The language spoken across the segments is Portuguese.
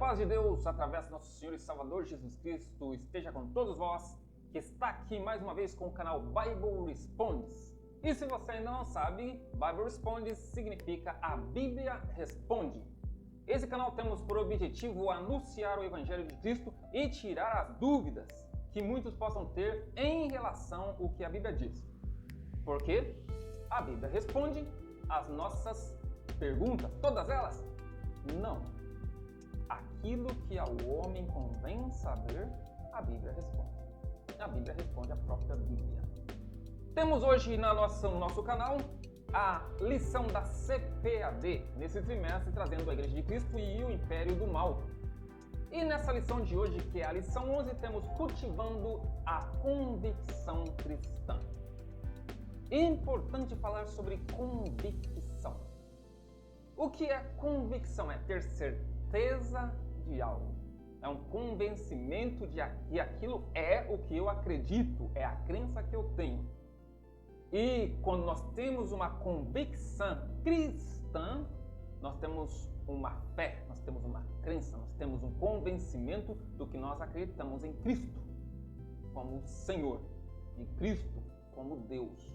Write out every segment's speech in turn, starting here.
paz de Deus, através do nosso Senhor e Salvador Jesus Cristo, esteja com todos vós, que está aqui mais uma vez com o canal Bible Respondes. E se você ainda não sabe, Bible Respondes significa a Bíblia Responde. Esse canal temos por objetivo anunciar o Evangelho de Cristo e tirar as dúvidas que muitos possam ter em relação ao que a Bíblia diz. Porque a Bíblia responde às nossas perguntas, todas elas? Não. Aquilo que ao homem convém saber, a Bíblia responde. A Bíblia responde a própria Bíblia. Temos hoje no nosso canal a lição da CPAD, nesse trimestre trazendo a Igreja de Cristo e o Império do Mal. E nessa lição de hoje, que é a lição 11, temos cultivando a convicção cristã. É importante falar sobre convicção. O que é convicção? É ter certeza de algo. É um convencimento de que aquilo é o que eu acredito, é a crença que eu tenho. E quando nós temos uma convicção cristã, nós temos uma fé, nós temos uma crença, nós temos um convencimento do que nós acreditamos em Cristo como Senhor, de Cristo como Deus,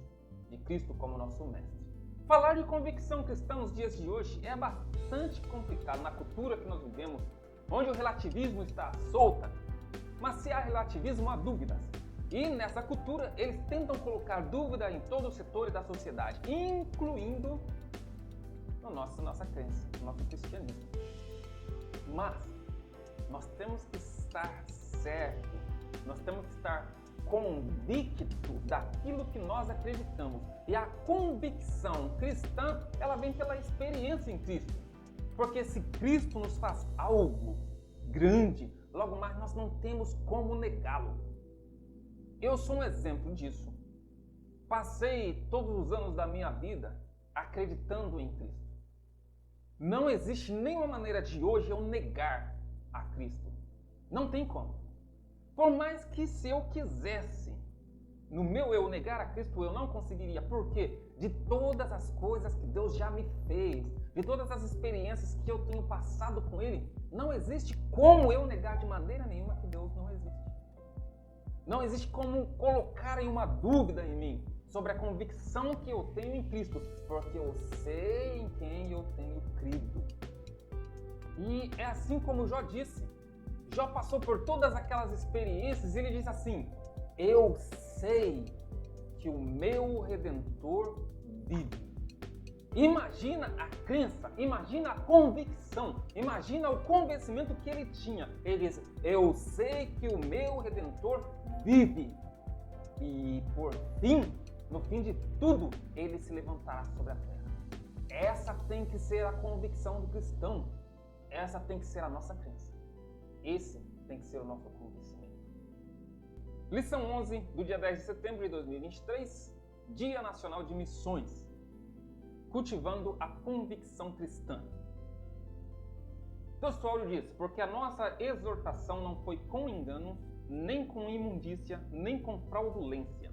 de Cristo como nosso Mestre. Falar de convicção cristã nos dias de hoje é bastante complicado na cultura que nós vivemos, onde o relativismo está solta. Mas se há relativismo, há dúvidas. E nessa cultura, eles tentam colocar dúvida em todos os setores da sociedade, incluindo na nossa crença, no nosso cristianismo. Mas nós temos que estar certos, nós temos que estar convictos daquilo que nós acreditamos. E a convicção cristã, ela vem pela experiência em Cristo. Porque se Cristo nos faz algo grande, logo mais nós não temos como negá-lo. Eu sou um exemplo disso. Passei todos os anos da minha vida acreditando em Cristo. Não existe nenhuma maneira de hoje eu negar a Cristo. Não tem como. Por mais que se eu quisesse, no meu eu negar a Cristo, eu não conseguiria. Por quê? De todas as coisas que Deus já me fez, de todas as experiências que eu tenho passado com Ele, não existe como eu negar de maneira nenhuma que Deus não existe. Não existe como colocar em uma dúvida em mim sobre a convicção que eu tenho em Cristo, porque eu sei em quem eu tenho crido. E é assim como Jó disse. Jó passou por todas aquelas experiências e ele diz assim: eu sei que o meu Redentor vive. Imagina a crença, imagina a convicção, imagina o convencimento que ele tinha. Ele diz: eu sei que o meu Redentor vive. E por fim, no fim de tudo, ele se levantará sobre a terra. Essa tem que ser a convicção do cristão. Essa tem que ser a nossa crença. Esse tem que ser o nosso convencimento. Lição 11 do dia 10 de setembro de 2023, Dia Nacional de Missões. Cultivando a convicção cristã. Texto Paulo diz: porque a nossa exortação não foi com engano, nem com imundícia, nem com fraudulência.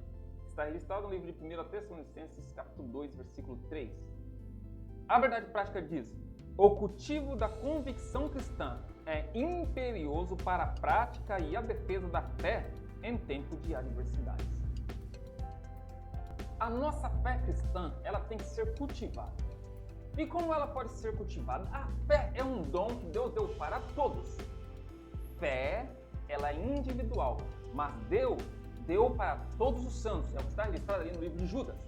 Está registrado no livro de 1 Tessalonicenses, capítulo 2, versículo 3. A verdade prática diz: o cultivo da convicção cristã é imperioso para a prática e a defesa da fé em tempo de adversidades. A nossa fé cristã, ela tem que ser cultivada. E como ela pode ser cultivada? A fé é um dom que Deus deu para todos. Fé, ela é individual, mas Deus deu para todos os santos. É o que está registrado ali no livro de Judas.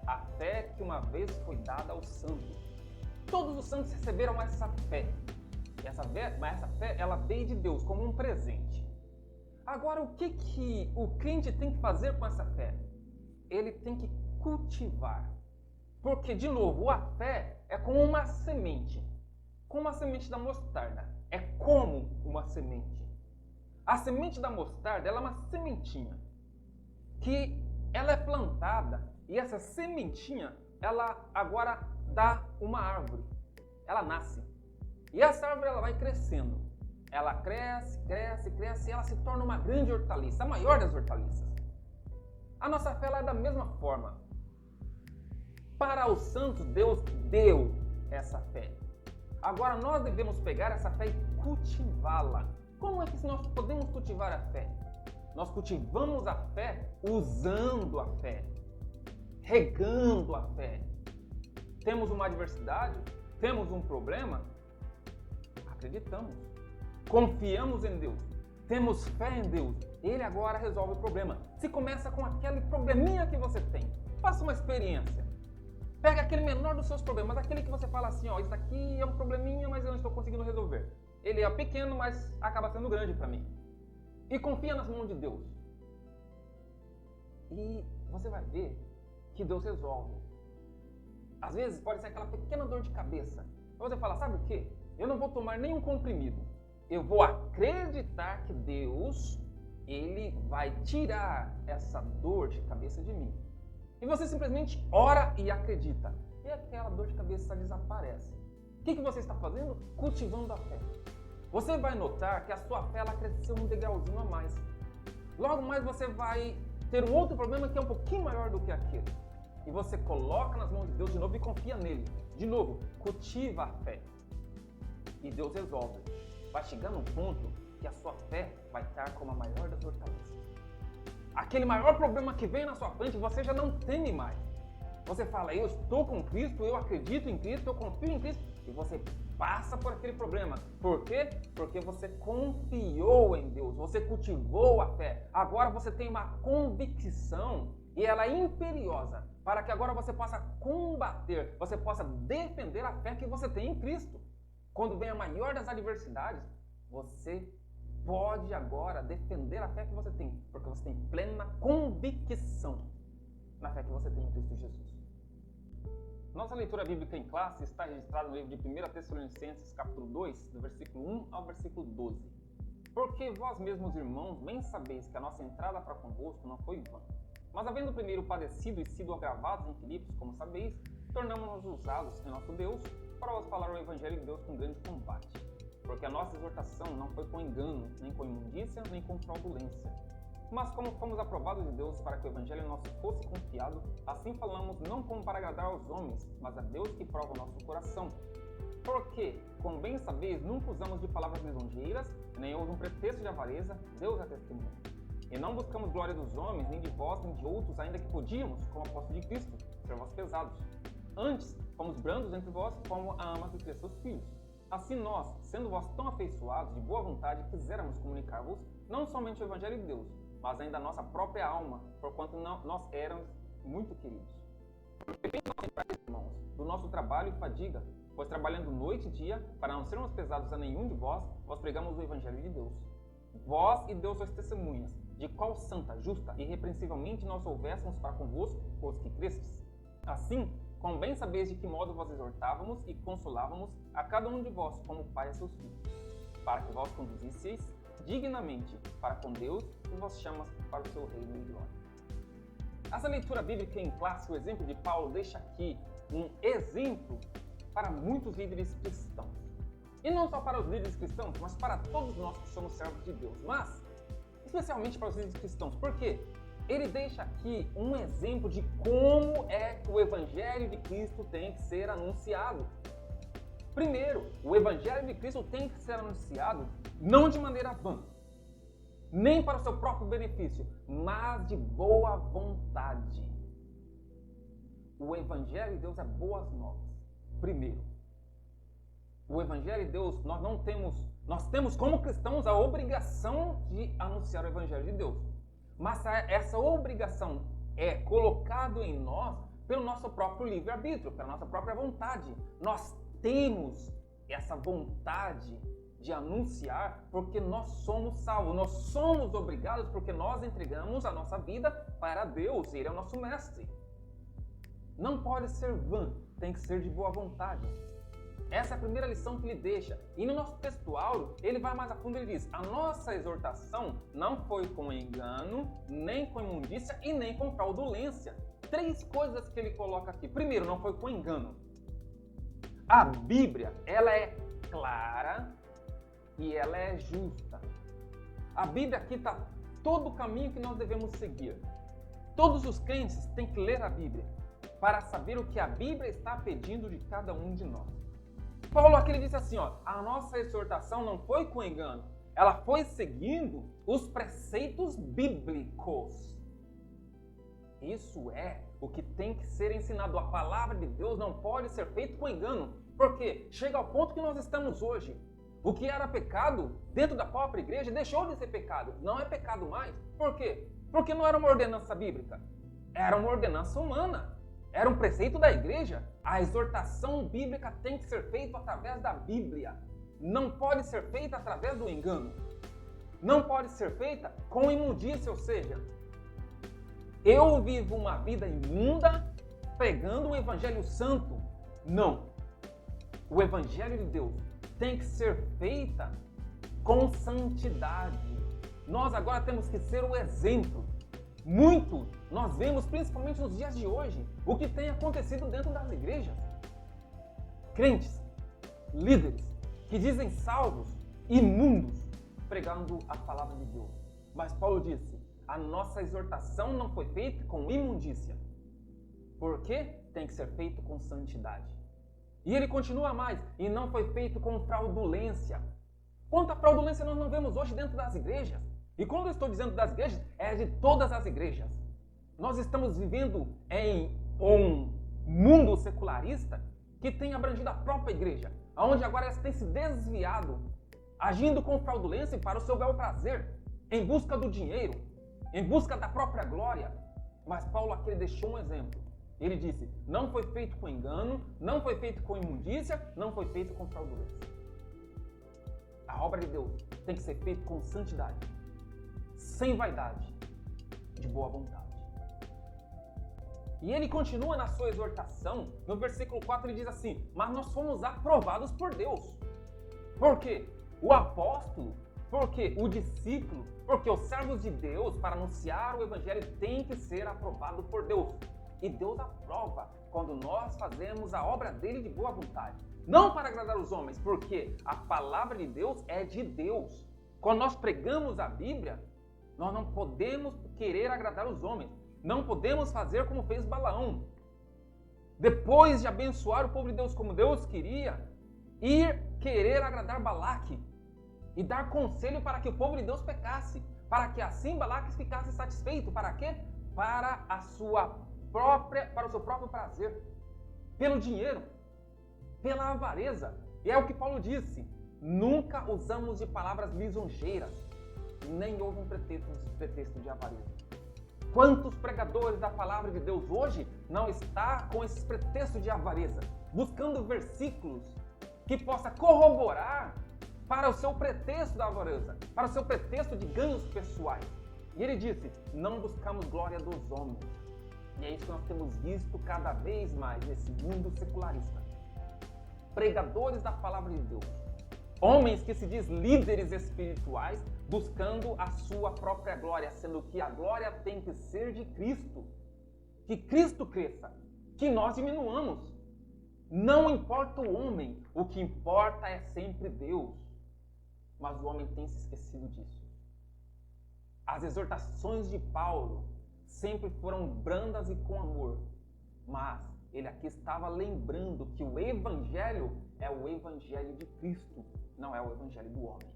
A fé que uma vez foi dada aos santos. Todos os santos receberam essa fé. Mas essa fé, ela veio de Deus como um presente. Agora, o que o crente tem que fazer com essa fé? Ele tem que cultivar. Porque, de novo, a fé é como uma semente. Como a semente da mostarda. É como uma semente. A semente da mostarda, ela é uma sementinha. Que ela é plantada. E essa sementinha, ela agora dá uma árvore. Ela nasce. E essa árvore, ela vai crescendo. Ela cresce, cresce, cresce e ela se torna uma grande hortaliça, a maior das hortaliças. A nossa fé, ela é da mesma forma. Para os santos, Deus deu essa fé. Agora nós devemos pegar essa fé e cultivá-la. Como é que nós podemos cultivar a fé? Nós cultivamos a fé usando a fé, regando a fé. Temos uma adversidade? Temos um problema? Acreditamos. Confiamos em Deus. Temos fé em Deus. Ele agora resolve o problema. Se começa com aquele probleminha que você tem, faça uma experiência. Pega aquele menor dos seus problemas, aquele que você fala assim, ó, isso daqui é um probleminha, mas eu não estou conseguindo resolver. Ele é pequeno, mas acaba sendo grande para mim. E confia nas mãos de Deus. E você vai ver que Deus resolve. Às vezes pode ser aquela pequena dor de cabeça. Você fala, sabe o quê? Eu não vou tomar nenhum comprimido. Eu vou acreditar que Deus, Ele vai tirar essa dor de cabeça de mim. E você simplesmente ora e acredita. E aquela dor de cabeça desaparece. O que você está fazendo? Cultivando a fé. Você vai notar que a sua fé ela cresceu um degrauzinho a mais. Logo mais você vai ter um outro problema que é um pouquinho maior do que aquele. E você coloca nas mãos de Deus de novo e confia nele. De novo, cultiva a fé. E Deus resolve. Vai chegar num ponto que a sua fé vai estar como a maior das hortaliças. Aquele maior problema que vem na sua frente, você já não teme mais. Você fala, eu estou com Cristo, eu acredito em Cristo, eu confio em Cristo. E você passa por aquele problema. Por quê? Porque você confiou em Deus, você cultivou a fé. Agora você tem uma convicção e ela é imperiosa para que agora você possa combater, você possa defender a fé que você tem em Cristo. Quando vem a maior das adversidades, você pode agora defender a fé que você tem, porque você tem plena convicção na fé que você tem em Cristo Jesus. Nossa leitura bíblica em classe está registrada no livro de 1 Tessalonicenses, capítulo 2, do versículo 1 ao versículo 12. Porque vós mesmos, irmãos, bem sabeis que a nossa entrada para convosco não foi vã. Mas havendo primeiro padecido e sido agravados em Filipos, como sabeis, tornamos-nos usados em nosso Deus para vos falar o Evangelho de Deus com grande combate. Porque a nossa exortação não foi com engano, nem com imundícia, nem com fraudulência. Mas como fomos aprovados de Deus para que o Evangelho nosso fosse confiado, assim falamos não como para agradar aos homens, mas a Deus que prova o nosso coração. Porque, como bem sabeis, nunca usamos de palavras lisonjeiras, nem houve um pretexto de avareza, Deus é testemunha. E não buscamos glória dos homens, nem de vós, nem de outros, ainda que podíamos, como apóstolo de Cristo, ser vós pesados. Antes, fomos brandos entre vós, como a ama que cria seus filhos. Assim nós, sendo vós tão afeiçoados, de boa vontade, quiséramos comunicar-vos não somente o Evangelho de Deus, mas ainda a nossa própria alma, porquanto nós éramos muito queridos. Porque bem não lembrais, irmãos, do nosso trabalho e fadiga, pois trabalhando noite e dia, para não sermos pesados a nenhum de vós, vós pregamos o Evangelho de Deus. Vós e Deus sois testemunhas, de qual santa, justa e irrepreensivelmente nós houvéssemos para convosco os que crestes. Assim, como bem sabeis de que modo vós exortávamos e consolávamos a cada um de vós como pai a seus filhos, para que vós conduzisseis dignamente para com Deus e vos chamas para o seu reino e glória. Essa leitura bíblica em classe, o exemplo de Paulo deixa aqui um exemplo para muitos líderes cristãos. E não só para os líderes cristãos, mas para todos nós que somos servos de Deus. Mas, especialmente para os líderes cristãos. Por quê? Ele deixa aqui um exemplo de como é que o Evangelho de Cristo tem que ser anunciado. Primeiro, o Evangelho de Cristo tem que ser anunciado não de maneira vã, nem para o seu próprio benefício, mas de boa vontade. O Evangelho de Deus é boas novas. Primeiro, o Evangelho de Deus, nós temos como cristãos a obrigação de anunciar o Evangelho de Deus. Mas essa obrigação é colocada em nós pelo nosso próprio livre-arbítrio, pela nossa própria vontade. Nós temos essa vontade de anunciar porque nós somos salvos. Nós somos obrigados porque nós entregamos a nossa vida para Deus. Ele é o nosso mestre. Não pode ser vã, tem que ser de boa vontade. Essa é a primeira lição que ele deixa. E no nosso textual, ele vai mais a fundo e ele diz: a nossa exortação não foi com engano, nem com imundícia e nem com fraudulência. 3 coisas que ele coloca aqui. Primeiro, não foi com engano. A Bíblia, ela é clara e ela é justa. A Bíblia aqui está todo o caminho que nós devemos seguir. Todos os crentes têm que ler a Bíblia para saber o que a Bíblia está pedindo de cada um de nós. Paulo aqui ele disse assim, a nossa exortação não foi com engano, ela foi seguindo os preceitos bíblicos. Isso é o que tem que ser ensinado. A palavra de Deus não pode ser feita com engano. Porque chega ao ponto que nós estamos hoje. O que era pecado dentro da própria igreja deixou de ser pecado. Não é pecado mais. Por quê? Porque não era uma ordenança bíblica. Era uma ordenança humana. Era um preceito da igreja. A exortação bíblica tem que ser feita através da Bíblia. Não pode ser feita através do engano. Não pode ser feita com imundícia, ou seja, eu vivo uma vida imunda pregando o Evangelho Santo. Não. O Evangelho de Deus tem que ser feita com santidade. Nós agora temos que ser o exemplo. Muito nós vemos, principalmente nos dias de hoje, o que tem acontecido dentro das igrejas. Crentes, líderes, que dizem salvos, imundos, pregando a palavra de Deus. Mas Paulo disse, a nossa exortação não foi feita com imundícia. Por quê? Tem que ser feito com santidade. E ele continua mais, e não foi feito com fraudulência. Quanta fraudulência nós não vemos hoje dentro das igrejas? E quando eu estou dizendo das igrejas, é de todas as igrejas. Nós estamos vivendo em um mundo secularista que tem abrangido a própria igreja, onde agora ela tem se desviado, agindo com fraudulência para o seu bel prazer, em busca do dinheiro, em busca da própria glória. Mas Paulo aqui deixou um exemplo. Ele disse, não foi feito com engano, não foi feito com imundícia, não foi feito com fraudulência. A obra de Deus tem que ser feita com santidade, sem vaidade, de boa vontade. E ele continua na sua exortação, no versículo 4 ele diz assim, mas nós fomos aprovados por Deus. Por quê? O apóstolo, porque o discípulo, porque os servos de Deus, para anunciar o evangelho, tem que ser aprovado por Deus. E Deus aprova quando nós fazemos a obra dele de boa vontade. Não para agradar os homens, porque a palavra de Deus é de Deus. Quando nós pregamos a Bíblia, nós não podemos querer agradar os homens. Não podemos fazer como fez Balaão. Depois de abençoar o povo de Deus como Deus queria, ir querer agradar Balaque e dar conselho para que o povo de Deus pecasse, para que assim Balaque ficasse satisfeito. Para quê? Para o seu próprio prazer, pelo dinheiro, pela avareza. E é o que Paulo disse, nunca usamos de palavras lisonjeiras, nem houve um pretexto de avareza. Quantos pregadores da palavra de Deus hoje não está com esses pretextos de avareza, buscando versículos que possa corroborar para o seu pretexto da avareza, para o seu pretexto de ganhos pessoais. E ele disse, não buscamos glória dos homens. E é isso que nós temos visto cada vez mais nesse mundo secularista. Pregadores da palavra de Deus, homens que se diz líderes espirituais, buscando a sua própria glória, sendo que a glória tem que ser de Cristo. Que Cristo cresça, que nós diminuamos. Não importa o homem, o que importa é sempre Deus. Mas o homem tem se esquecido disso. As exortações de Paulo sempre foram brandas e com amor, mas ele aqui estava lembrando que o Evangelho é o Evangelho de Cristo, não é o Evangelho do homem.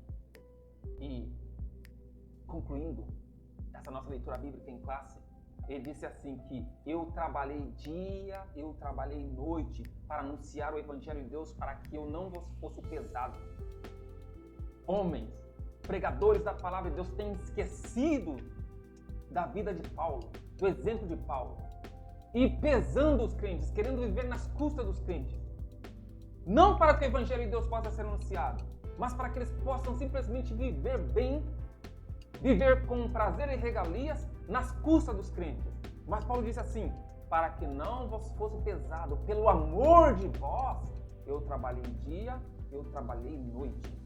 E, concluindo essa nossa leitura bíblica em classe, ele disse assim que eu trabalhei dia, eu trabalhei noite para anunciar o Evangelho de Deus para que eu não vos fosse pesado. Homens, pregadores da palavra de Deus têm esquecido da vida de Paulo, do exemplo de Paulo, e pesando os crentes, querendo viver nas custas dos crentes. Não para que o Evangelho de Deus possa ser anunciado, mas para que eles possam simplesmente viver bem, viver com prazer e regalias nas custas dos crentes. Mas Paulo disse assim, para que não vos fosse pesado, pelo amor de vós, eu trabalhei dia, eu trabalhei noite.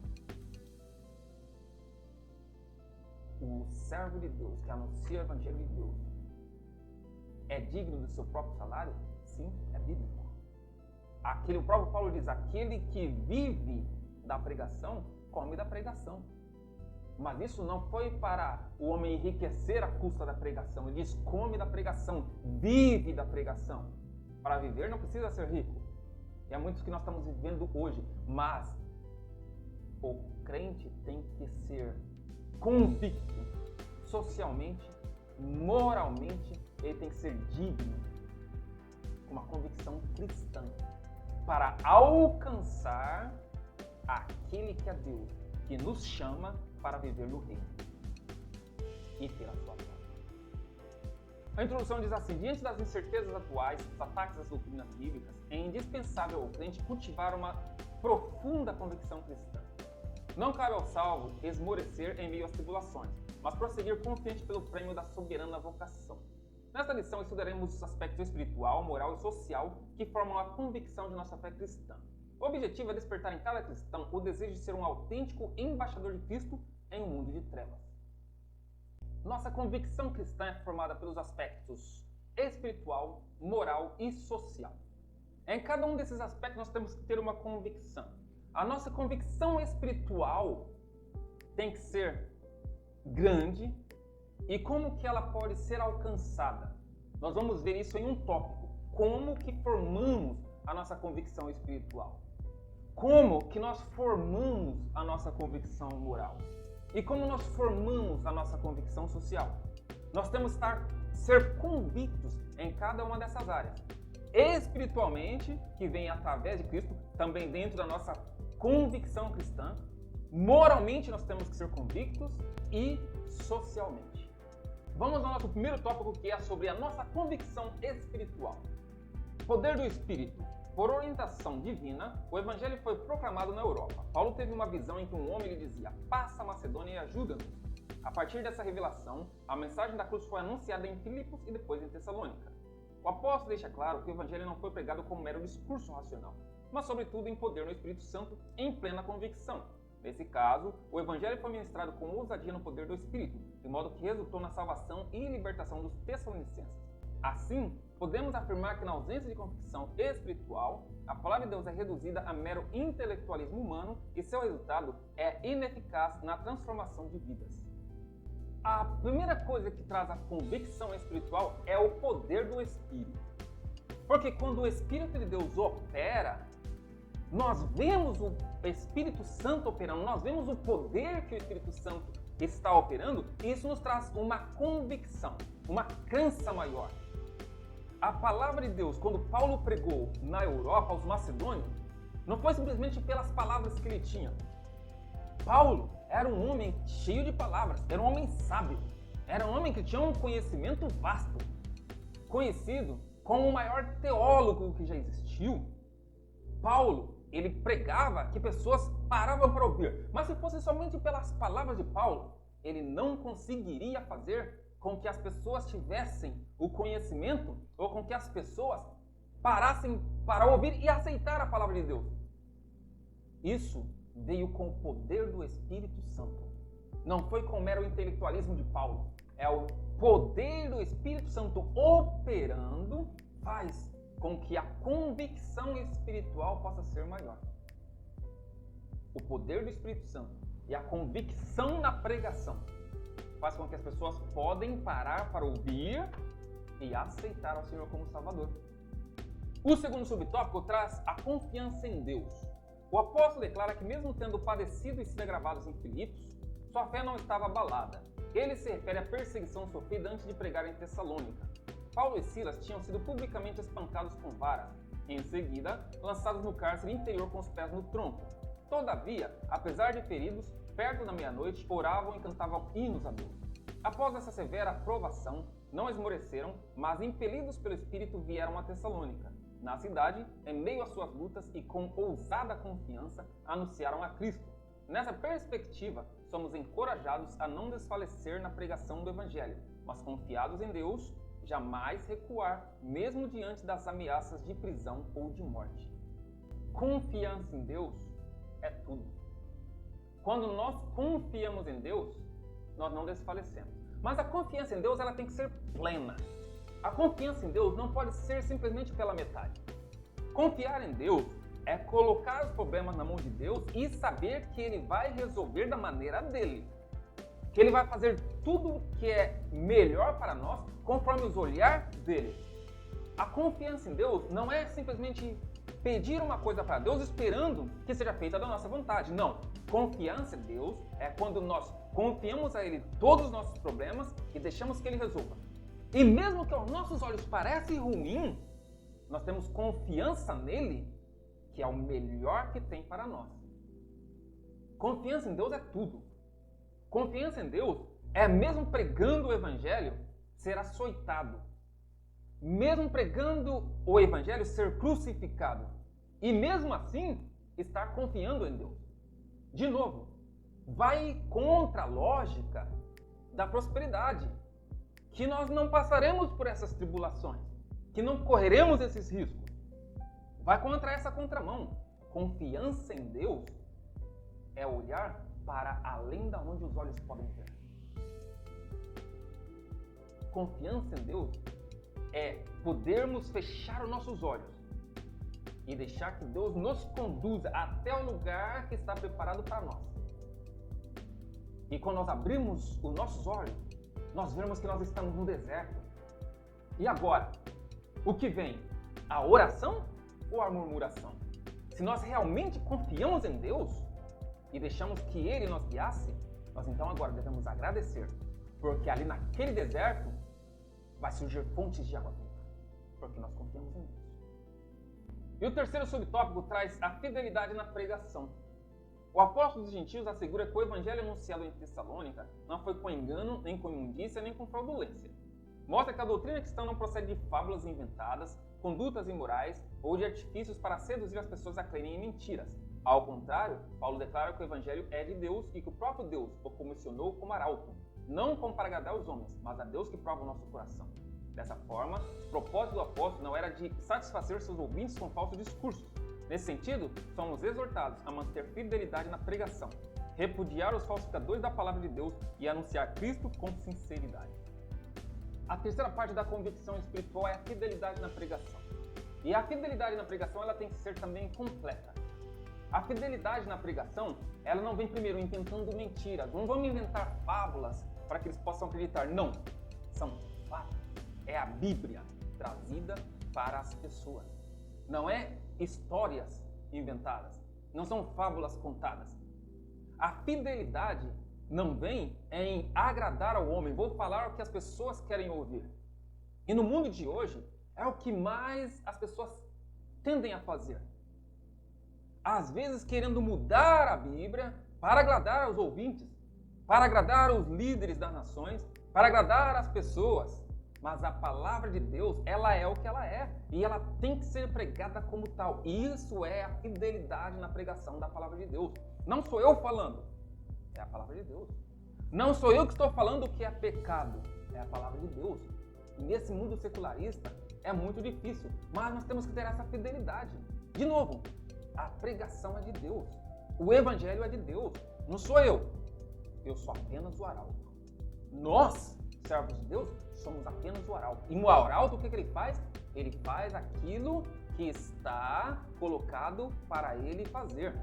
O servo de Deus que anuncia o Evangelho de Deus é digno do seu próprio salário? Sim, é bíblico. O próprio Paulo diz, aquele que vive da pregação, come da pregação. Mas isso não foi para o homem enriquecer à custa da pregação. Ele diz, come da pregação, vive da pregação. Para viver não precisa ser rico. E é muito o que nós estamos vivendo hoje. Mas o crente tem que ser convicto socialmente, moralmente, ele tem que ser digno, com uma convicção cristã, para alcançar aquele que é Deus, que nos chama para viver no reino e ter a sua glória. A introdução diz assim: diante das incertezas atuais, dos ataques às doutrinas bíblicas, é indispensável ao crente cultivar uma profunda convicção cristã. Não cabe ao salvo esmorecer em meio às tribulações, mas prosseguir confiante pelo prêmio da soberana vocação. Nesta lição estudaremos os aspectos espiritual, moral e social que formam a convicção de nossa fé cristã. O objetivo é despertar em cada cristão o desejo de ser um autêntico embaixador de Cristo em um mundo de trevas. Nossa convicção cristã é formada pelos aspectos espiritual, moral e social. Em cada um desses aspectos nós temos que ter uma convicção. A nossa convicção espiritual tem que ser grande. E como que ela pode ser alcançada? Nós vamos ver isso em um tópico. Como que formamos a nossa convicção espiritual? Como que nós formamos a nossa convicção moral? E como nós formamos a nossa convicção social? Nós temos que ser convictos em cada uma dessas áreas. Espiritualmente, que vem através de Cristo, também dentro da nossa convicção cristã. Moralmente, nós temos que ser convictos e socialmente. Vamos ao nosso primeiro tópico, que é sobre a nossa convicção espiritual. Poder do Espírito. Por orientação divina, o Evangelho foi proclamado na Europa. Paulo teve uma visão em que um homem lhe dizia: passa a Macedônia e ajuda-nos. A partir dessa revelação, a mensagem da cruz foi anunciada em Filipos e depois em Tessalônica. O apóstolo deixa claro que o Evangelho não foi pregado como mero discurso racional, mas sobretudo em poder no Espírito Santo, em plena convicção. Nesse caso, o Evangelho foi ministrado com ousadia no poder do Espírito, de modo que resultou na salvação e libertação dos Tessalonicenses. Assim, podemos afirmar que na ausência de convicção espiritual, a palavra de Deus é reduzida a mero intelectualismo humano e seu resultado é ineficaz na transformação de vidas. A primeira coisa que traz a convicção espiritual é o poder do Espírito. Porque quando o Espírito de Deus opera, nós vemos o Espírito Santo operando, nós vemos o poder que o Espírito Santo está operando, e isso nos traz uma convicção, uma crença maior. A palavra de Deus, quando Paulo pregou na Europa aos macedônios, não foi simplesmente pelas palavras que ele tinha. Paulo era um homem cheio de palavras, era um homem sábio, era um homem que tinha um conhecimento vasto, conhecido como o maior teólogo que já existiu. Paulo, ele pregava que pessoas paravam para ouvir, mas se fosse somente pelas palavras de Paulo, ele não conseguiria fazer com que as pessoas tivessem o conhecimento ou com que as pessoas parassem para ouvir e aceitar a palavra de Deus. Isso veio com o poder do Espírito Santo. Não foi com o mero intelectualismo de Paulo. É o poder do Espírito Santo operando faz com que a convicção espiritual possa ser maior. O poder do Espírito Santo e a convicção na pregação faz com que as pessoas podem parar para ouvir e aceitar o Senhor como Salvador. O segundo subtópico traz a confiança em Deus. O apóstolo declara que mesmo tendo padecido e sido agravados em Filipos, sua fé não estava abalada. Ele se refere à perseguição sofrida antes de pregar em Tessalônica. Paulo e Silas tinham sido publicamente espancados com varas, e em seguida lançados no cárcere interior com os pés no tronco. Todavia, apesar de feridos, perto da meia-noite, oravam e cantavam hinos a Deus. Após essa severa provação, não esmoreceram, mas impelidos pelo Espírito vieram a Tessalônica. Na cidade, em meio às suas lutas e com ousada confiança, anunciaram a Cristo. Nessa perspectiva, somos encorajados a não desfalecer na pregação do Evangelho, mas confiados em Deus, jamais recuar, mesmo diante das ameaças de prisão ou de morte. Confiança em Deus é tudo. Quando nós confiamos em Deus, nós não desfalecemos. Mas a confiança em Deus ela tem que ser plena. A confiança em Deus não pode ser simplesmente pela metade. Confiar em Deus é colocar os problemas na mão de Deus e saber que Ele vai resolver da maneira dele. Que Ele vai fazer tudo o que é melhor para nós conforme os olhar dele. A confiança em Deus não é simplesmente pedir uma coisa para Deus esperando que seja feita da nossa vontade. Não. Confiança em Deus é quando nós confiamos a Ele todos os nossos problemas e deixamos que Ele resolva. E mesmo que aos nossos olhos pareça ruim, nós temos confiança nele, que é o melhor que tem para nós. Confiança em Deus é tudo. Confiança em Deus é, mesmo pregando o Evangelho, ser açoitado. Mesmo pregando o Evangelho, ser crucificado. E mesmo assim, estar confiando em Deus. De novo, vai contra a lógica da prosperidade. Que nós não passaremos por essas tribulações. Que não correremos esses riscos. Vai contra essa contramão. Confiança em Deus é olhar para além da onde os olhos podem ver. Confiança em Deus é podermos fechar os nossos olhos e deixar que Deus nos conduza até o lugar que está preparado para nós. E quando nós abrimos os nossos olhos, nós vemos que nós estamos no deserto. E agora? O que vem? A oração ou a murmuração? Se nós realmente confiamos em Deus e deixamos que Ele nos guiasse, nós então agora devemos agradecer, porque ali naquele deserto vai surgir fontes de água viva, porque nós confiamos em Deus. E o terceiro subtópico traz a fidelidade na pregação. O apóstolo dos gentios assegura que o evangelho anunciado em Tessalônica não foi com engano, nem com imundícia, nem com fraudulência. Mostra que a doutrina cristã não procede de fábulas inventadas, condutas imorais ou de artifícios para seduzir as pessoas a crerem em mentiras. Ao contrário, Paulo declara que o evangelho é de Deus e que o próprio Deus o comissionou como arauto, não como para agradar os homens, mas a Deus que prova o nosso coração. Dessa forma, o propósito do apóstolo não era de satisfazer seus ouvintes com falsos discursos. Nesse sentido, somos exortados a manter fidelidade na pregação, repudiar os falsificadores da palavra de Deus e anunciar Cristo com sinceridade. A terceira parte da convicção espiritual é a fidelidade na pregação. E a fidelidade na pregação ela tem que ser também completa. A fidelidade na pregação, ela não vem primeiro inventando mentiras. Não vamos inventar fábulas para que eles possam acreditar. Não, são fatos. É a Bíblia trazida para as pessoas. Não é histórias inventadas. Não são fábulas contadas. A fidelidade não vem em agradar ao homem. Vou falar o que as pessoas querem ouvir. E no mundo de hoje, é o que mais as pessoas tendem a fazer. Às vezes querendo mudar a Bíblia para agradar aos ouvintes, para agradar os líderes das nações, para agradar as pessoas. Mas a palavra de Deus, ela é o que ela é. E ela tem que ser pregada como tal. Isso é a fidelidade na pregação da palavra de Deus. Não sou eu falando, é a palavra de Deus. Não sou eu que estou falando o que é pecado, é a palavra de Deus. E nesse mundo secularista é muito difícil, mas nós temos que ter essa fidelidade. De novo, a pregação é de Deus. O evangelho é de Deus. Não sou eu. Eu sou apenas o arauto. Nós, servos de Deus, somos apenas o arauto. E o arauto, o que ele faz? Ele faz aquilo que está colocado para ele fazer.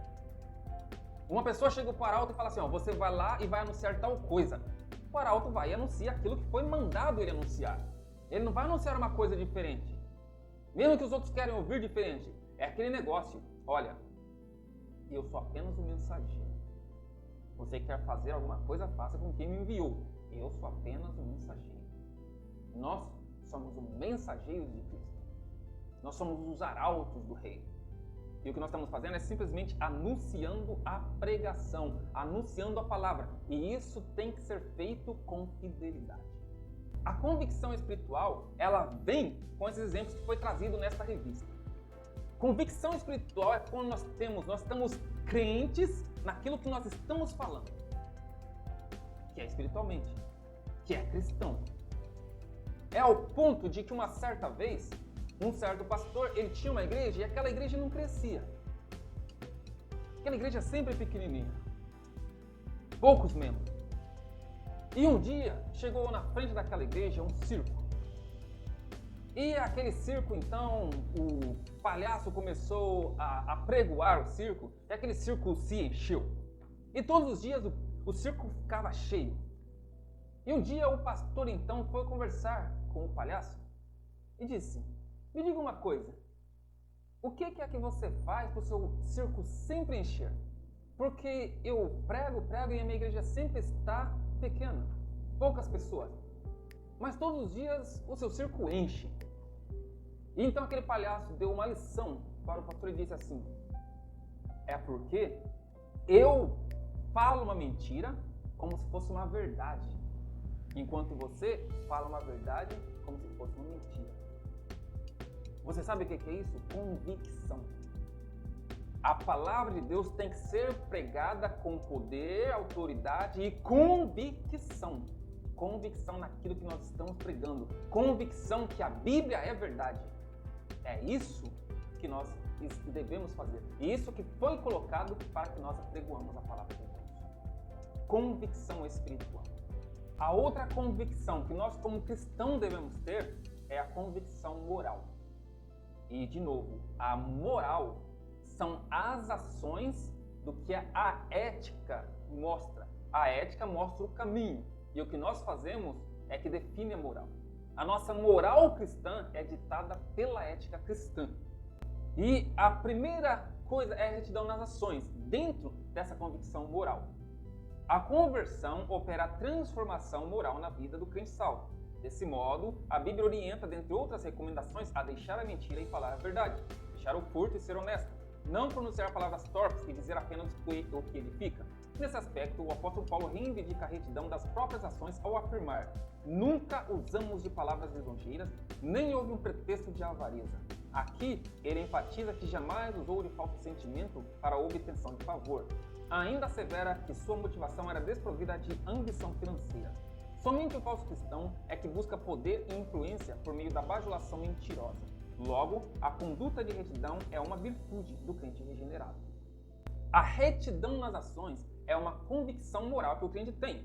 Uma pessoa chega para o arauto e fala assim, ó, você vai lá e vai anunciar tal coisa. O arauto vai e anuncia aquilo que foi mandado ele anunciar. Ele não vai anunciar uma coisa diferente. Mesmo que os outros querem ouvir diferente. É aquele negócio. Olha, eu sou apenas um mensageiro. Você quer fazer alguma coisa, faça com quem me enviou. Eu sou apenas um mensageiro. Nós somos os mensageiros de Cristo. Nós somos os arautos do Rei. E o que nós estamos fazendo é simplesmente anunciando a pregação, anunciando a palavra. E isso tem que ser feito com fidelidade. A convicção espiritual, ela vem com esses exemplos que foi trazido nesta revista. Convicção espiritual é quando nós estamos crentes naquilo que nós estamos falando. Que é espiritualmente, que é cristão. É ao ponto de que uma certa vez, um certo pastor, ele tinha uma igreja e aquela igreja não crescia. Aquela igreja sempre pequenininha. Poucos membros. E um dia, chegou na frente daquela igreja um circo. E aquele circo, então, o palhaço começou a pregoar o circo e aquele circo se encheu. E todos os dias o circo ficava cheio. E um dia o pastor, então, foi conversar com o palhaço e disse, me diga uma coisa, O que é que você faz para o seu círculo sempre encher? Porque eu prego e a minha igreja sempre está pequena, poucas pessoas. Mas todos os dias o seu círculo enche. E então aquele palhaço deu uma lição para o pastor e disse assim: é porque eu falo uma mentira como se fosse uma verdade, enquanto você fala uma verdade como se fosse uma mentira. Você sabe o que é isso? Convicção. A palavra de Deus tem que ser pregada com poder, autoridade e convicção. Convicção naquilo que nós estamos pregando. Convicção que a Bíblia é verdade. É isso que nós devemos fazer. E isso que foi colocado para que nós apregoamos a palavra de Deus. Convicção espiritual. A outra convicção que nós como cristãos devemos ter é a convicção moral. E, de novo, a moral são as ações do que a ética mostra. A ética mostra o caminho. E o que nós fazemos é que define a moral. A nossa moral cristã é ditada pela ética cristã. E a primeira coisa é a retidão nas ações, dentro dessa convicção moral. A conversão opera a transformação moral na vida do crente salvo. Desse modo, a Bíblia orienta, dentre outras recomendações, a deixar a mentira e falar a verdade, deixar o furto e ser honesto, não pronunciar palavras torpes e dizer apenas o que edifica. Nesse aspecto, o apóstolo Paulo reivindica a retidão das próprias ações ao afirmar: nunca usamos de palavras lisonjeiras, nem houve um pretexto de avareza. Aqui, ele enfatiza que jamais usou de falso sentimento para a obtenção de favor. Ainda assevera que sua motivação era desprovida de ambição financeira. Somente o falso cristão é que busca poder e influência por meio da bajulação mentirosa. Logo, a conduta de retidão é uma virtude do crente regenerado. A retidão nas ações é uma convicção moral que o crente tem.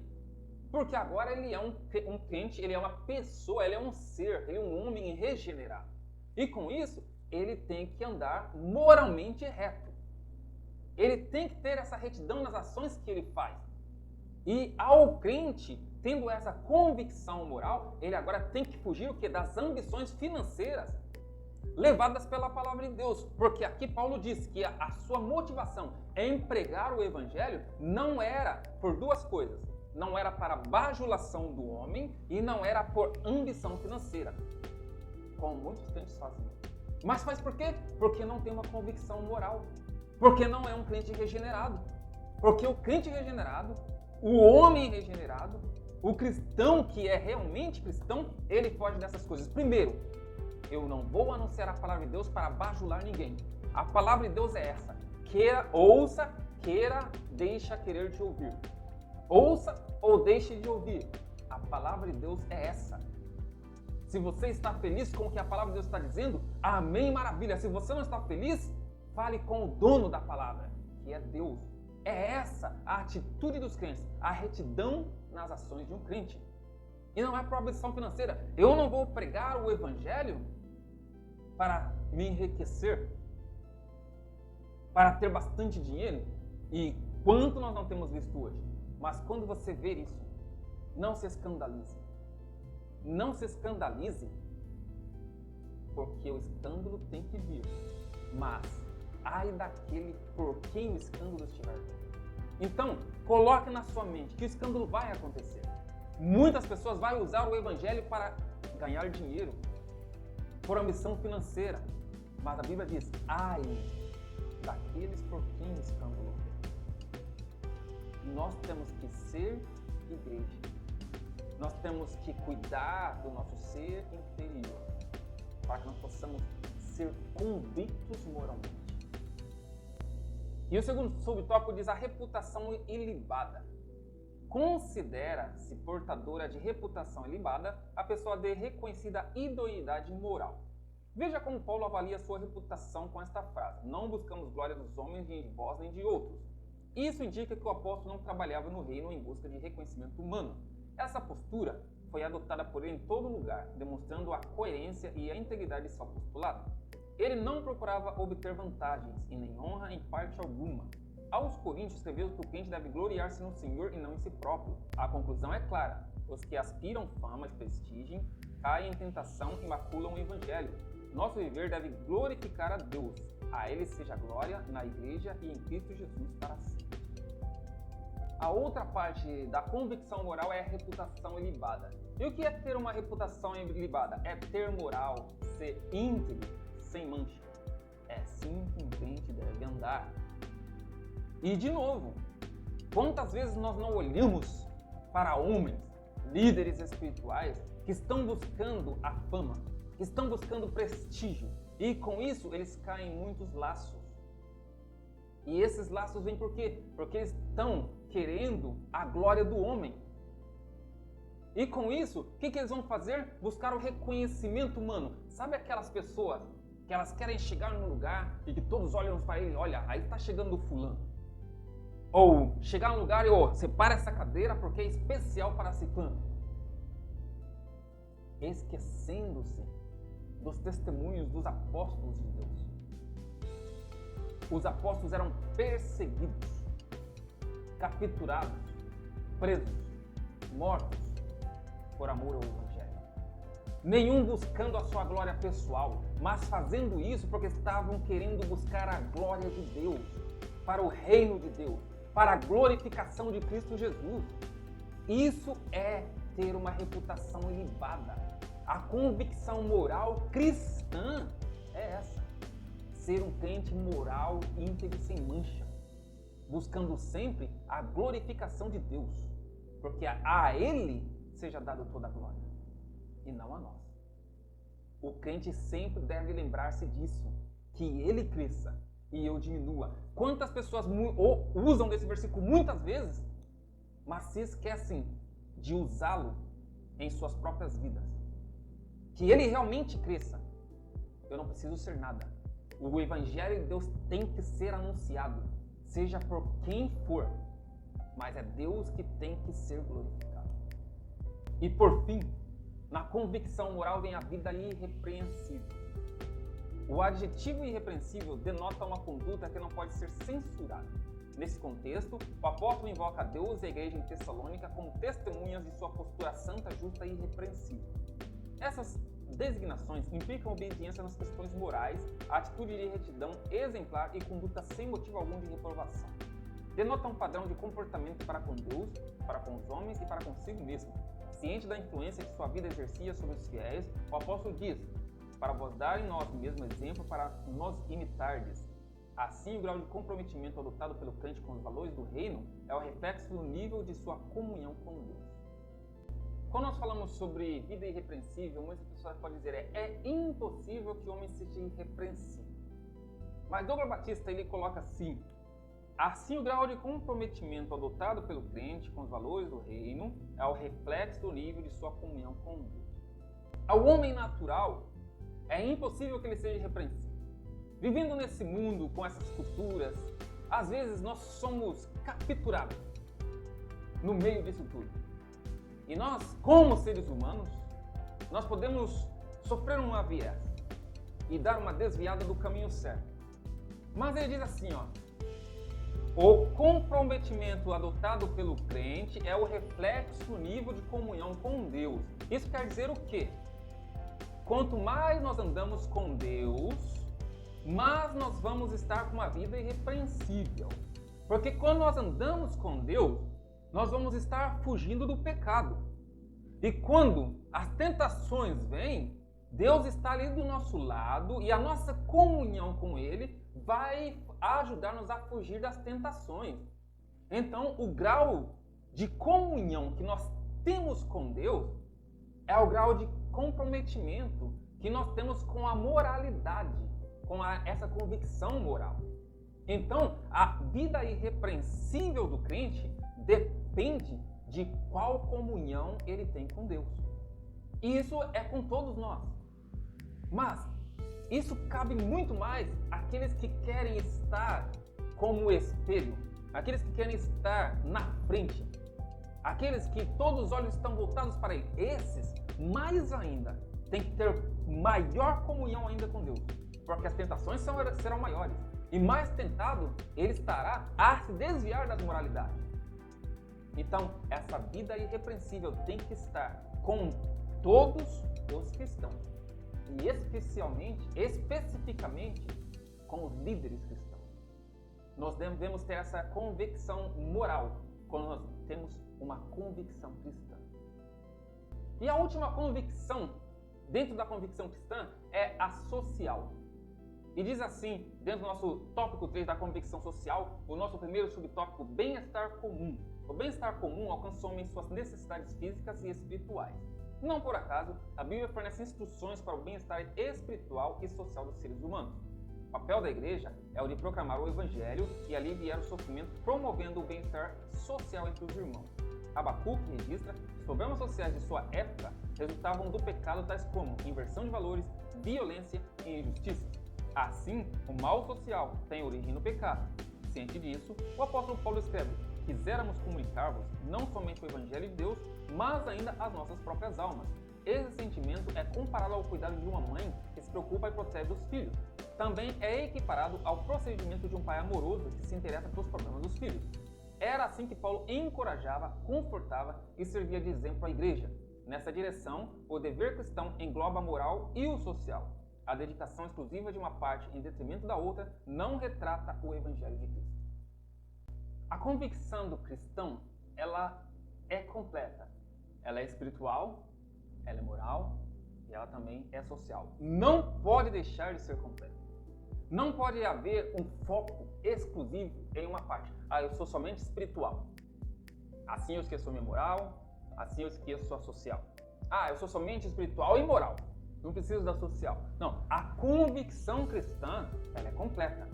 Porque agora ele é um crente, ele é uma pessoa, ele é um ser, ele é um homem regenerado. E com isso, ele tem que andar moralmente reto. Ele tem que ter essa retidão nas ações que ele faz. E ao crente, tendo essa convicção moral, ele agora tem que fugir o quê? Das ambições financeiras levadas pela palavra de Deus. Porque aqui Paulo diz que a sua motivação em pregar o evangelho não era por duas coisas. Não era para bajulação do homem e não era por ambição financeira, como muitos crentes fazem. Mas faz por quê? Porque não tem uma convicção moral. Porque não é um crente regenerado. Porque o crente regenerado, o homem regenerado, o cristão que é realmente cristão, ele foge dessas coisas. Primeiro, eu não vou anunciar a palavra de Deus para bajular ninguém. A palavra de Deus é essa: queira, ouça, queira, deixa querer te ouvir. Ouça ou deixe de ouvir. A palavra de Deus é essa. Se você está feliz com o que a palavra de Deus está dizendo, amém, maravilha. Se você não está feliz, fale com o dono da palavra, que é Deus. É essa a atitude dos crentes, a retidão nas ações de um crente. E não é por ambição financeira. Eu não vou pregar o evangelho para me enriquecer, para ter bastante dinheiro. E quanto nós não temos visto hoje. Mas quando você ver isso, não se escandalize. Não se escandalize, porque o escândalo tem que vir. Mas, ai daquele por quem o escândalo estiver vindo. Então, coloque na sua mente que o escândalo vai acontecer. Muitas pessoas vão usar o evangelho para ganhar dinheiro, por ambição financeira. Mas a Bíblia diz: ai daqueles por quem o escândalo vem. Nós temos que ser igreja. Nós temos que cuidar do nosso ser interior, para que nós possamos ser convictos moralmente. E o segundo subtópico diz a reputação ilibada. Considera-se portadora de reputação ilibada a pessoa de reconhecida idoneidade moral. Veja como Paulo avalia sua reputação com esta frase: não buscamos glória dos homens, nem de vós, nem de outros. Isso indica que o apóstolo não trabalhava no reino em busca de reconhecimento humano. Essa postura foi adotada por ele em todo lugar, demonstrando a coerência e a integridade de seu apostolado. Ele não procurava obter vantagens e nem honra em parte alguma. Aos Coríntios escreveu que o crente deve gloriar-se no Senhor e não em si próprio. A conclusão é clara: os que aspiram fama e prestígio caem em tentação e maculam o evangelho. nosso viver deve glorificar a Deus. A Ele seja a glória na igreja e em Cristo Jesus para sempre. A outra parte da convicção moral é a reputação ilibada. E o que é ter uma reputação ilibada? É ter moral, ser íntegro, sem mancha. É assim que um crente deve andar. E de novo, quantas vezes nós não olhamos para homens, líderes espirituais, que estão buscando a fama, que estão buscando prestígio, e com isso eles caem em muitos laços. E esses laços vêm por quê? Porque eles estão querendo a glória do homem. E com isso, o que eles vão fazer? Buscar o reconhecimento humano. Sabe aquelas pessoas que elas querem chegar num lugar e que todos olham para ele, olha, aí está chegando o fulano. Ou chegar num lugar e, separa essa cadeira porque é especial para ciclano. Esquecendo-se dos testemunhos dos apóstolos de Deus. Os apóstolos eram perseguidos, capturados, presos, mortos por amor ao Evangelho. Nenhum buscando a sua glória pessoal, mas fazendo isso porque estavam querendo buscar a glória de Deus, para o reino de Deus, para a glorificação de Cristo Jesus. Isso é ter uma reputação ilibada. A convicção moral cristã é essa. Ser um crente moral, íntegro e sem mancha, buscando sempre a glorificação de Deus, porque a Ele seja dado toda a glória, e não a nós. O crente sempre deve lembrar-se disso, que Ele cresça e eu diminua. Quantas pessoas usam desse versículo muitas vezes, mas se esquecem de usá-lo em suas próprias vidas. Que Ele realmente cresça. Eu não preciso ser nada. O Evangelho de Deus tem que ser anunciado, seja por quem for, mas é Deus que tem que ser glorificado. E por fim, na convicção moral vem a vida irrepreensível. O adjetivo irrepreensível denota uma conduta que não pode ser censurada. Nesse contexto, o apóstolo invoca a Deus e a igreja em Tessalônica como testemunhas de sua postura santa, justa e irrepreensível. Essas designações implicam obediência nas questões morais, atitude de retidão exemplar e conduta sem motivo algum de reprovação. Denota um padrão de comportamento para com Deus, para com os homens e para consigo mesmo. Ciente da influência que sua vida exercia sobre os fiéis, o apóstolo diz: para vos dar em nós o mesmo exemplo, para nos imitardes. Assim, o grau de comprometimento adotado pelo crente com os valores do reino é o reflexo do nível de sua comunhão com Deus. Quando nós falamos sobre vida irrepreensível, muitas pessoas podem dizer é impossível que o homem seja irrepreensível. Mas Douglas Batista ele coloca assim: assim o grau de comprometimento adotado pelo crente com os valores do reino é o reflexo do nível de sua comunhão com Deus. Ao homem natural é impossível que ele seja irrepreensível. Vivendo nesse mundo com essas culturas, às vezes nós somos capturados no meio disso tudo. E nós, como seres humanos, nós podemos sofrer uma viés e dar uma desviada do caminho certo. Mas ele diz assim, o comprometimento adotado pelo crente é o reflexo do nível de comunhão com Deus. Isso quer dizer o quê? Quanto mais nós andamos com Deus, mais nós vamos estar com uma vida irrepreensível. Porque quando nós andamos com Deus, nós vamos estar fugindo do pecado. E quando as tentações vêm, Deus está ali do nosso lado e a nossa comunhão com Ele vai ajudar-nos a fugir das tentações. Então, o grau de comunhão que nós temos com Deus é o grau de comprometimento que nós temos com a moralidade, com essa convicção moral. Então, a vida irrepreensível do crente depende de qual comunhão ele tem com Deus. E isso é com todos nós. Mas isso cabe muito mais àqueles que querem estar como espelho, aqueles que querem estar na frente, aqueles que todos os olhos estão voltados para ele. Esses, mais ainda, têm que ter maior comunhão ainda com Deus, porque as tentações serão maiores. E mais tentado ele estará a se desviar das moralidades. Então, essa vida irrepreensível tem que estar com todos os cristãos. e especificamente com os líderes cristãos. Nós devemos ter essa convicção moral quando nós temos uma convicção cristã. E a última convicção, dentro da convicção cristã, é a social. E diz assim, dentro do nosso tópico 3 da convicção social, o nosso primeiro subtópico, bem-estar comum. O bem-estar comum alcança o homem em suas necessidades físicas e espirituais. Não por acaso, a Bíblia fornece instruções para o bem-estar espiritual e social dos seres humanos. O papel da igreja é o de proclamar o evangelho e aliviar o sofrimento, promovendo o bem-estar social entre os irmãos. Abacuque registra que os problemas sociais de sua época resultavam do pecado, tais como inversão de valores, violência e injustiça. Assim, o mal social tem origem no pecado. Ciente disso, o apóstolo Paulo escreve: quiséramos comunicar-vos não somente o evangelho de Deus, mas ainda as nossas próprias almas. Esse sentimento é comparado ao cuidado de uma mãe que se preocupa e protege os filhos. Também é equiparado ao procedimento de um pai amoroso que se interessa pelos problemas dos filhos. Era assim que Paulo encorajava, confortava e servia de exemplo à igreja. Nessa direção, o dever cristão engloba a moral e o social. A dedicação exclusiva de uma parte em detrimento da outra não retrata o evangelho de Cristo. A convicção do cristão, ela é completa. Ela é espiritual, ela é moral e ela também é social. Não pode deixar de ser completa. Não pode haver um foco exclusivo em uma parte. Eu sou somente espiritual. Assim eu esqueço minha moral, assim eu esqueço a social. Eu sou somente espiritual e moral. Não preciso da social. Não, a convicção cristã, ela é completa.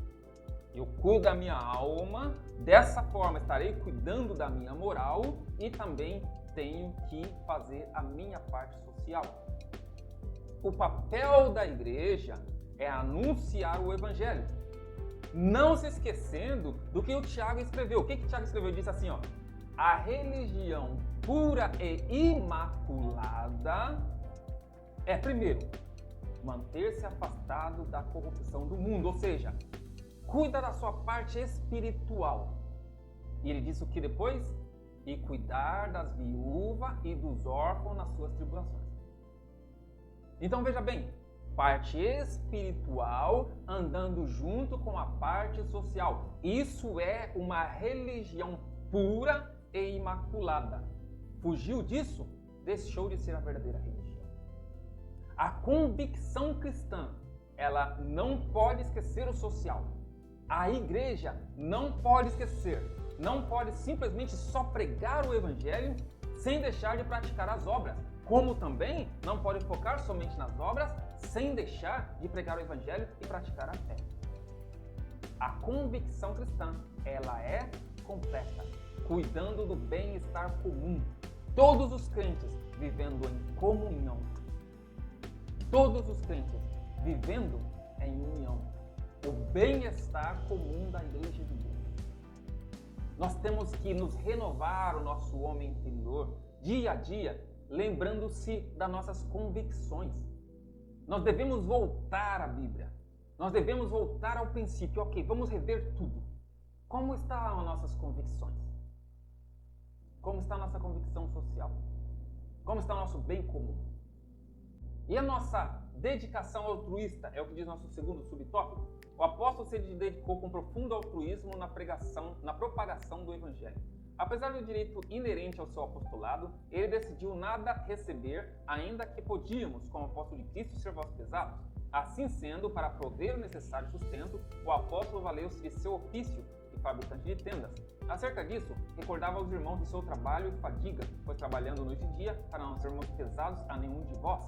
Eu cuido da minha alma, dessa forma estarei cuidando da minha moral e também tenho que fazer a minha parte social. O papel da igreja é anunciar o evangelho. Não se esquecendo do que o Tiago escreveu. O que Tiago escreveu? Ele disse assim, a religião pura e imaculada é, primeiro, manter-se afastado da corrupção do mundo, ou seja, cuida da sua parte espiritual. E ele disse o que depois? E cuidar das viúvas e dos órfãos nas suas tribulações. Então veja bem, parte espiritual andando junto com a parte social. Isso é uma religião pura e imaculada. Fugiu disso, deixou de ser a verdadeira religião. A convicção cristã, ela não pode esquecer o social. A igreja não pode esquecer, não pode simplesmente só pregar o evangelho sem deixar de praticar as obras, como também não pode focar somente nas obras sem deixar de pregar o evangelho e praticar a fé. A convicção cristã, ela é completa, cuidando do bem-estar comum. Todos os crentes vivendo em comunhão. Todos os crentes vivendo em união. O bem-estar comum da igreja de Deus. Nós temos que nos renovar o nosso homem interior, dia a dia, lembrando-se das nossas convicções. Nós devemos voltar à Bíblia. Nós devemos voltar ao princípio. Ok, vamos rever tudo. Como estão as nossas convicções? Como está a nossa convicção social? Como está o nosso bem comum? E a nossa dedicação altruísta, é o que diz nosso segundo subtópico. O apóstolo se dedicou com profundo altruísmo na pregação, na propagação do evangelho. Apesar do direito inerente ao seu apostolado, ele decidiu nada receber, ainda que podíamos, como apóstolo de Cristo, ser vós pesados. Assim sendo, para prover o necessário sustento, o apóstolo valeu-se de seu ofício de fabricante de tendas. Acerca disso, recordava aos irmãos do seu trabalho e fadiga, pois trabalhando noite e dia, para não sermos pesados a nenhum de vós.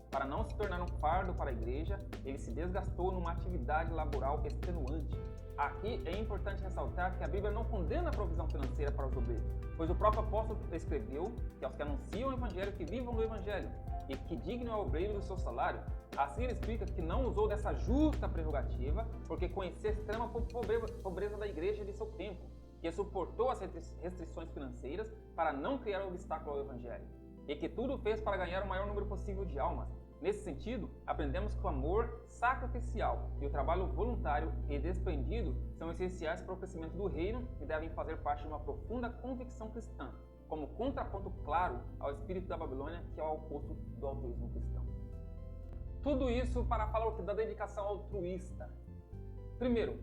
Para não se tornar um fardo para a igreja, ele se desgastou numa atividade laboral extenuante. Aqui é importante ressaltar que a Bíblia não condena a provisão financeira para os obreiros, pois o próprio apóstolo escreveu que aos que anunciam o evangelho que vivam no evangelho, e que digno é o obreiro do seu salário. Assim ele explica que não usou dessa justa prerrogativa, porque conhecia a extrema pobreza da igreja de seu tempo, que suportou as restrições financeiras para não criar obstáculo ao evangelho, e que tudo fez para ganhar o maior número possível de almas. Nesse sentido, aprendemos que o amor sacrificial e o trabalho voluntário e despendido são essenciais para o crescimento do reino e devem fazer parte de uma profunda convicção cristã, como contraponto claro ao espírito da Babilônia, que é o oposto do altruísmo cristão. tudo isso para falar da dedicação altruísta. Primeiro,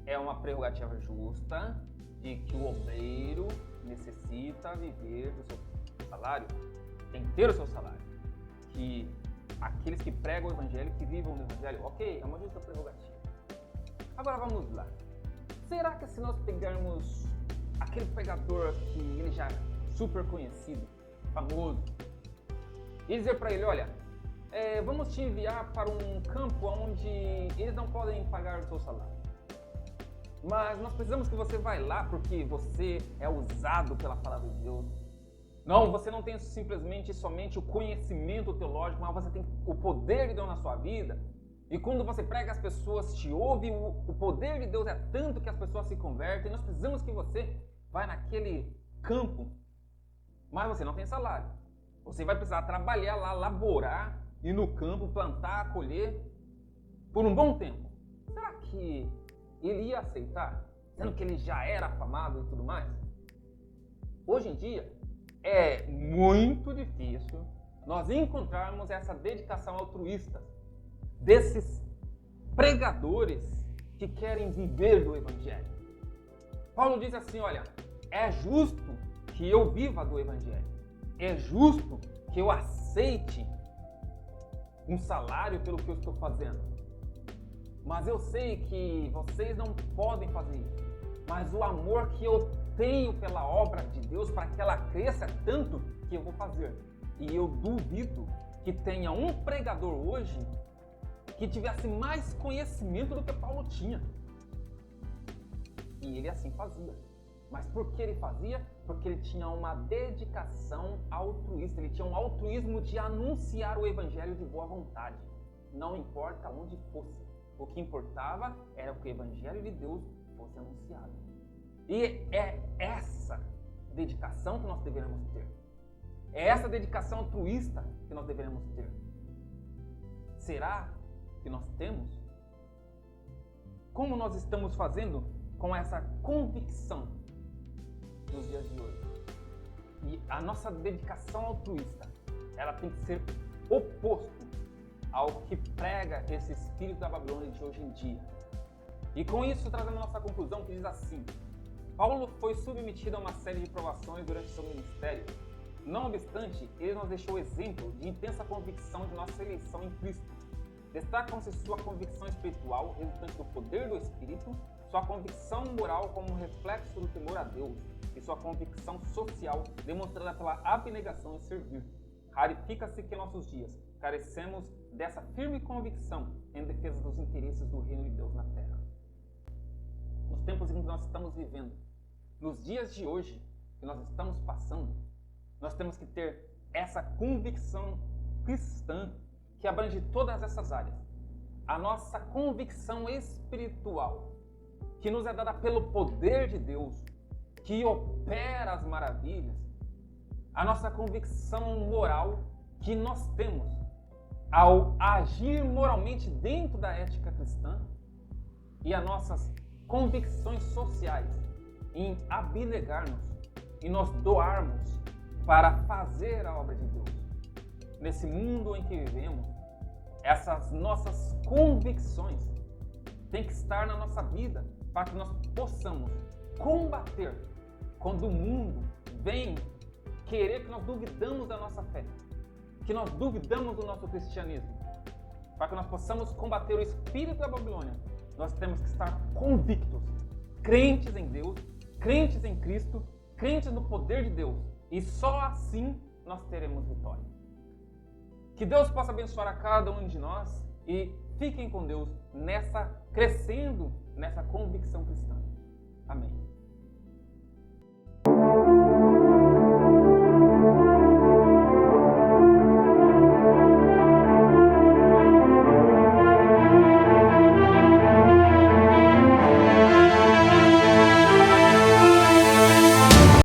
é uma prerrogativa justa de que o obreiro necessita viver do seu salário, tem que ter o seu salário. Que aqueles que pregam o evangelho, que vivam no evangelho, ok, é uma justa prerrogativa. Agora vamos lá. Será que se nós pegarmos aquele pregador que ele já é super conhecido, famoso, e dizer para ele, olha, vamos te enviar para um campo onde eles não podem pagar o seu salário. Mas nós precisamos que você vá lá porque você é usado pela palavra de Deus. Não, você não tem simplesmente somente o conhecimento teológico, mas você tem o poder de Deus na sua vida. E quando você prega, as pessoas te ouvem, o poder de Deus é tanto que as pessoas se convertem. Nós precisamos que você vá naquele campo, mas você não tem salário. Você vai precisar trabalhar lá, laborar, ir no campo, plantar, colher, por um bom tempo. Será que ele ia aceitar, sendo que ele já era afamado e tudo mais? Hoje em dia, é muito difícil nós encontrarmos essa dedicação altruísta desses pregadores que querem viver do evangelho. Paulo diz assim, olha, é justo que eu viva do evangelho. É justo que eu aceite um salário pelo que eu estou fazendo. Mas eu sei que vocês não podem fazer isso. Mas o amor que eu tenho pela obra de Deus, para que ela cresça tanto, que eu vou fazer. E eu duvido que tenha um pregador hoje que tivesse mais conhecimento do que Paulo tinha. E ele assim fazia. Mas por que ele fazia? Porque ele tinha uma dedicação altruísta. Ele tinha um altruísmo de anunciar o evangelho de boa vontade. Não importa onde fosse. O que importava era que o evangelho de Deus fosse anunciado. E é essa dedicação que nós deveremos ter. É essa dedicação altruísta que nós deveremos ter. Será que nós temos? Como nós estamos fazendo com essa convicção nos dias de hoje? E a nossa dedicação altruísta, ela tem que ser oposto ao que prega esse espírito da Babilônia de hoje em dia. E com isso trazemos a nossa conclusão, que diz assim: Paulo foi submetido a uma série de provações durante seu ministério. Não obstante, ele nos deixou exemplo de intensa convicção de nossa eleição em Cristo. Destacam-se sua convicção espiritual, resultante do poder do Espírito, sua convicção moral como reflexo do temor a Deus e sua convicção social, demonstrada pela abnegação em servir. Rarifica-se que em nossos dias carecemos dessa firme convicção em defesa dos interesses do reino de Deus na terra. Nos tempos em que nós estamos vivendo, nos dias de hoje que nós estamos passando, nós temos que ter essa convicção cristã que abrange todas essas áreas. A nossa convicção espiritual, que nos é dada pelo poder de Deus, que opera as maravilhas. A nossa convicção moral que nós temos ao agir moralmente dentro da ética cristã, e as nossas convicções sociais em abnegar-nos e nós doarmos para fazer a obra de Deus. Nesse mundo em que vivemos, essas nossas convicções têm que estar na nossa vida para que nós possamos combater quando o mundo vem querer que nós duvidamos da nossa fé, que nós duvidamos do nosso cristianismo. Para que nós possamos combater o espírito da Babilônia, nós temos que estar convictos, crentes em Deus, crentes em Cristo, crentes no poder de Deus. E só assim nós teremos vitória. Que Deus possa abençoar a cada um de nós e fiquem com Deus crescendo nessa convicção cristã. Amém.